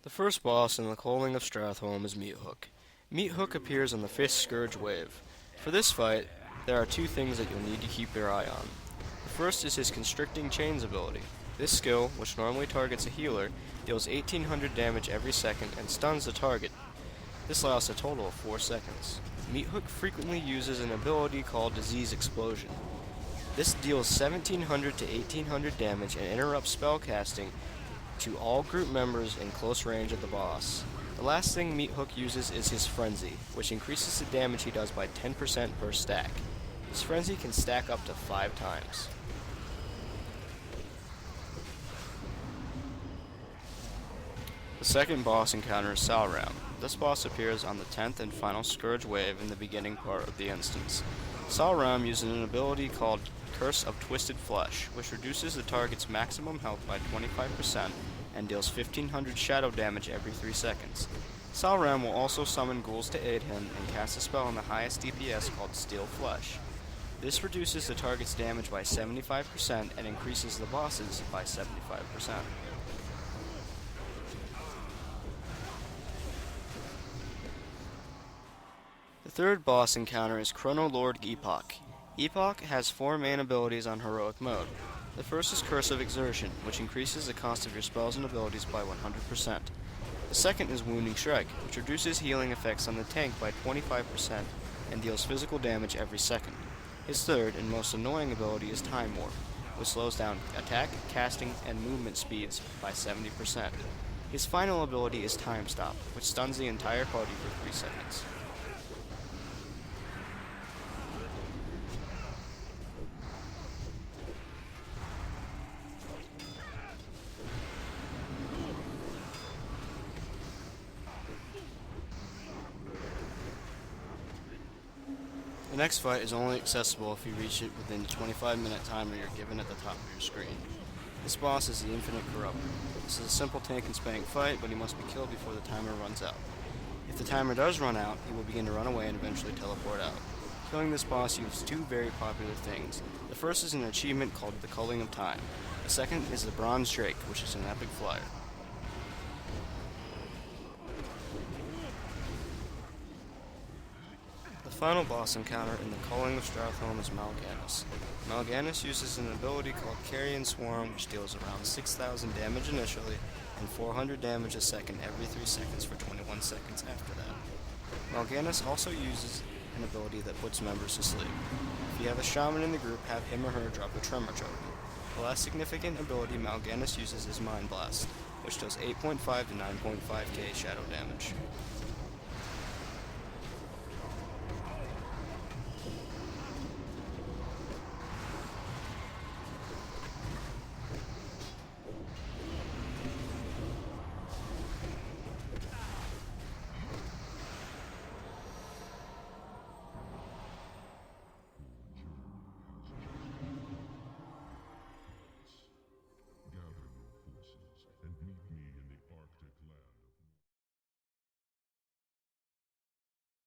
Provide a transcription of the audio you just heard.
The first boss in the Culling of Stratholme is Meathook. Meathook appears on the 5th Scourge wave. For this fight, there are two things that you'll need to keep your eye on. The first is his Constricting Chains ability. This skill, which normally targets a healer, deals 1800 damage every second and stuns the target. This lasts a total of 4 seconds. Meathook frequently uses an ability called Disease Explosion. This deals 1700 to 1800 damage and interrupts spellcasting to all group members in close range of the boss. The last thing Meathook uses is his Frenzy, which increases the damage he does by 10% per stack. His Frenzy can stack up to 5 times. The second boss encounter is Salramm. This boss appears on the 10th and final Scourge wave in the beginning part of the instance. Salramm uses an ability called Curse of Twisted Flesh, which reduces the target's maximum health by 25% and deals 1500 shadow damage every 3 seconds. Salramm will also summon ghouls to aid him and cast a spell on the highest DPS called Steel Flesh. This reduces the target's damage by 75% and increases the boss's by 75%. The third boss encounter is Chrono-lord Epoch. Epoch has 4 main abilities on heroic mode. The first is Curse of Exertion, which increases the cost of your spells and abilities by 100%. The second is Wounding Strike, which reduces healing effects on the tank by 25% and deals physical damage every second. His third and most annoying ability is Time Warp, which slows down attack, casting, and movement speeds by 70%. His final ability is Time Stop, which stuns the entire party for 3 seconds. The next fight is only accessible if you reach it within the 25-minute timer you're given at the top of your screen. This boss is the Infinite Corruptor. This is a simple tank and spank fight, but he must be killed before the timer runs out. If the timer does run out, he will begin to run away and eventually teleport out. Killing this boss uses 2 very popular things. The first is an achievement called the Culling of Time. The second is the Bronze Drake, which is an epic flyer. The final boss encounter in the Culling of Stratholme is Mal'Ganis. Mal'Ganis uses an ability called Carrion Swarm, which deals around 6,000 damage initially and 400 damage a second every 3 seconds for 21 seconds after that. Mal'Ganis also uses an ability that puts members to sleep. If you have a shaman in the group, have him or her drop a tremor token. The last significant ability Mal'Ganis uses is Mind Blast, which does 8.5 to 9.5k shadow damage.